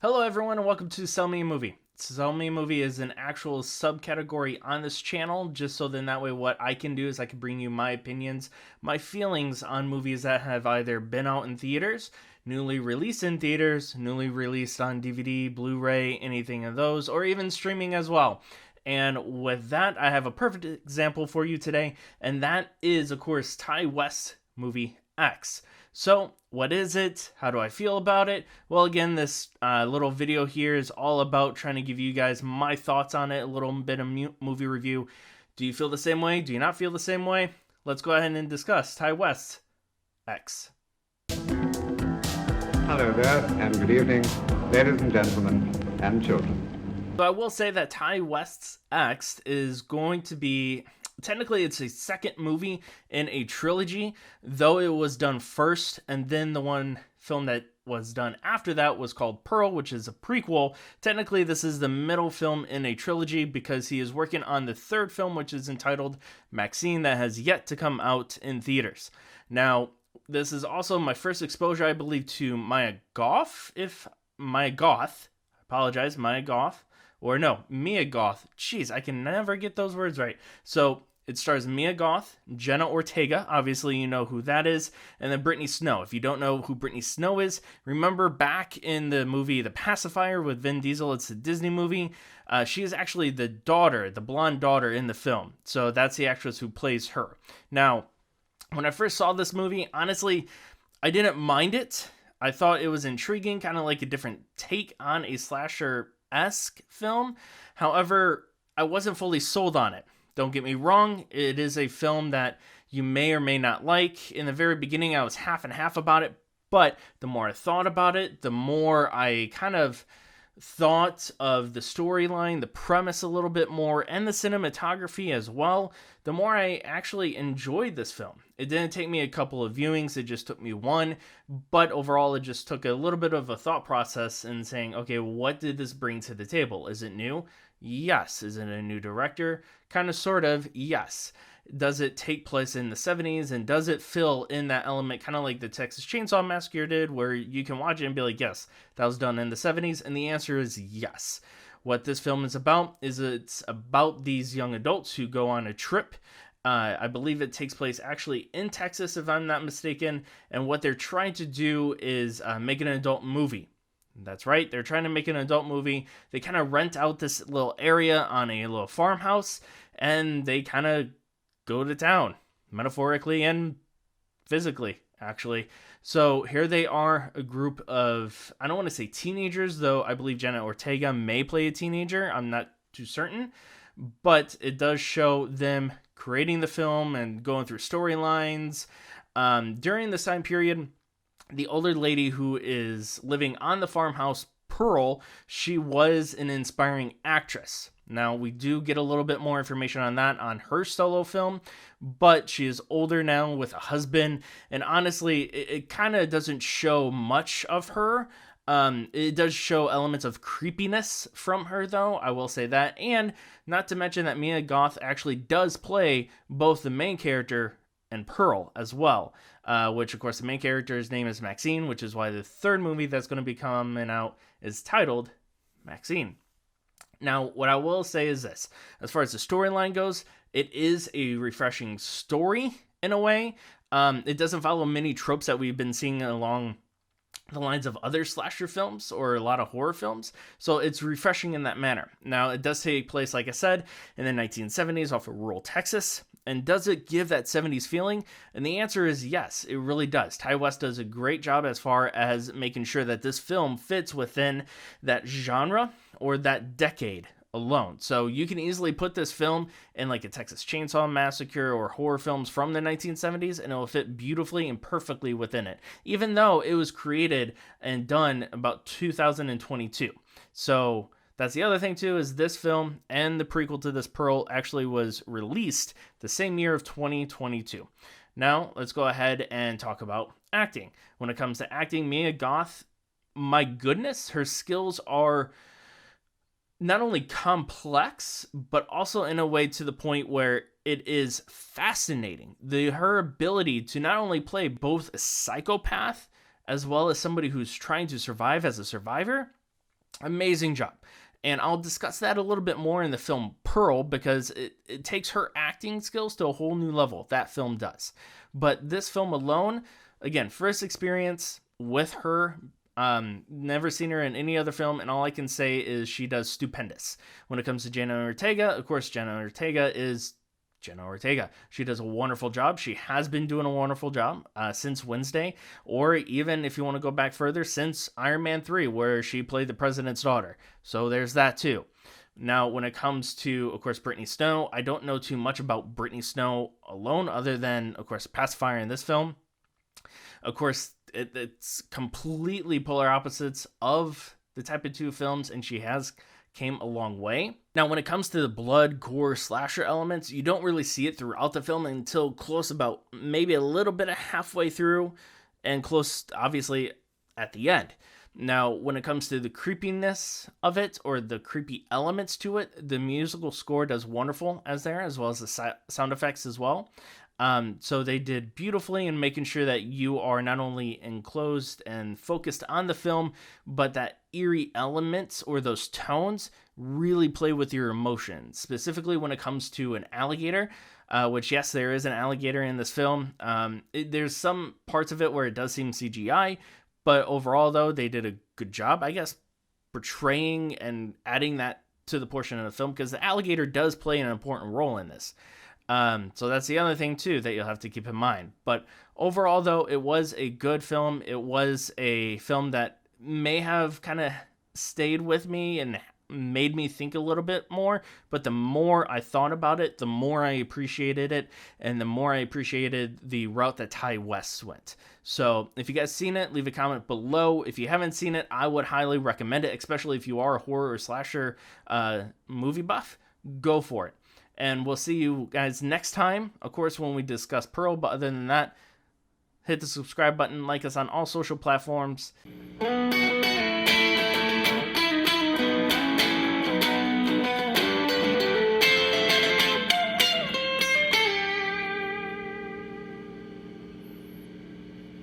Hello, everyone, and welcome to Sell Me a Movie. Sell Me a Movie is an actual subcategory on this channel, just so then that way what I can do is I can bring you my opinions, my feelings on movies that have either been out in theaters, newly released in theaters, newly released on DVD, Blu-ray, anything of those, or even streaming as well. And with that, I have a perfect example for you today, and that is, of course, Ty West's movie X. So, what is it? How do I feel about it? Well, again, this little video here is all about trying to give you guys my thoughts on it, a little bit of movie review. Do you feel the same way? Do you not feel the same way? Let's go ahead and discuss Ty West X. Hello there, and good evening, ladies and gentlemen, and children. So I will say that Ty West's X is going to be, technically it's a second movie in a trilogy, though it was done first, and then the one film that was done after that was called Pearl, which is a prequel. Technically, this is the middle film in a trilogy because he is working on the third film, which is entitled Maxine, that has yet to come out in theaters. Now, this is also my first exposure, I believe, to Mia Goth, Mia Goth, or no, Mia Goth. Jeez, I can never get those words right. So it stars Mia Goth, Jenna Ortega, obviously you know who that is, and then Brittany Snow. If you don't know who Brittany Snow is, remember back in the movie The Pacifier with Vin Diesel, it's a Disney movie. She is actually the daughter, the blonde daughter in the film. So that's the actress who plays her. Now, when I first saw this movie, honestly, I didn't mind it. I thought it was intriguing, kind of like a different take on a slasher-esque film. However, I wasn't fully sold on it. Don't get me wrong, it is a film that you may or may not like. In the very beginning, I was half and half about it, but the more I thought about it, the more I kind of thought of the storyline, the premise a little bit more, and the cinematography as well, the more I actually enjoyed this film. It didn't take me a couple of viewings, it just took me one, but overall it just took a little bit of a thought process in saying, okay, what did this bring to the table? Is it new? Yes. Is it a new director? Kind of, sort of, yes. Does it take place in the 70s, and does it fill in that element kind of like the Texas Chainsaw Massacre did, where you can watch it and be like, yes, that was done in the 70s, and the answer is yes. What this film is about is it's about these young adults who go on a trip. I believe it takes place actually in Texas, if I'm not mistaken, and what they're trying to do is make an adult movie. That's right, they're trying to make an adult movie. They kind of rent out this little area on a little farmhouse, and they kind of go to town, metaphorically and physically, actually. So here they are, a group of, I don't want to say teenagers, though I believe Jenna Ortega may play a teenager. I'm not too certain. But it does show them creating the film and going through storylines. During this time period, the older lady who is living on the farmhouse, Pearl, she was an inspiring actress. Now, we do get a little bit more information on that on her solo film, but she is older now with a husband, and honestly, it kind of doesn't show much of her. It does show elements of creepiness from her, though, I will say that, and not to mention that Mia Goth actually does play both the main character and Pearl as well, which, of course, the main character's name is Maxine, which is why the third movie that's going to be coming out is titled Maxine. Now, what I will say is this. As far as the storyline goes, it is a refreshing story in a way. It doesn't follow many tropes that we've been seeing along the lines of other slasher films or a lot of horror films, so it's refreshing in that manner. Now, it does take place, like I said, in the 1970s off of rural Texas, and does it give that 70s feeling? And the answer is yes, it really does. Ty West does a great job as far as making sure that this film fits within that genre or that decade alone. So you can easily put this film in like a Texas Chainsaw Massacre or horror films from the 1970s, and it will fit beautifully and perfectly within it, even though it was created and done about 2022. So that's the other thing too, is this film and the prequel to this, Pearl, actually was released the same year of 2022. Now, let's go ahead and talk about acting. When it comes to acting, Mia Goth, my goodness, her skills are not only complex, but also in a way to the point where it is fascinating. Her ability to not only play both a psychopath as well as somebody who's trying to survive as a survivor Amazing job. And I'll discuss that a little bit more in the film Pearl, because it takes her acting skills to a whole new level. That film does. But this film alone, again, first experience with her. Never seen her in any other film, and all I can say is she does stupendous. When it comes to Jenna Ortega, of course, Jenna Ortega is Jenna Ortega. She does a wonderful job. She has been doing a wonderful job since Wednesday, or even if you want to go back further, since Iron Man 3, where she played the president's daughter. So there's that too. Now, when it comes to, of course, Brittany Snow, I don't know too much about Brittany Snow alone, other than, of course, Pacifier in this film. Of course, it's completely polar opposites of the type of two films, and she has came a long way. Now, when it comes to the blood, gore, slasher elements, you don't really see it throughout the film until close about maybe a little bit of halfway through, and close, obviously, at the end. Now, when it comes to the creepiness of it, or the creepy elements to it, the musical score does wonderful as well as the sound effects as well. So they did beautifully in making sure that you are not only enclosed and focused on the film, but that eerie elements or those tones really play with your emotions, specifically when it comes to an alligator, which, yes, there is an alligator in this film. There's some parts of it where it does seem CGI, but overall, though, they did a good job, I guess, portraying and adding that to the portion of the film, because the alligator does play an important role in this. So that's the other thing, too, that you'll have to keep in mind. But overall, though, it was a good film. It was a film that may have kind of stayed with me and made me think a little bit more. But the more I thought about it, the more I appreciated it, and the more I appreciated the route that Ty West went. So if you guys seen it, leave a comment below. If you haven't seen it, I would highly recommend it, especially if you are a horror or slasher movie buff. Go for it. And we'll see you guys next time, of course, when we discuss Pearl. But other than that, hit the subscribe button, like us on all social platforms.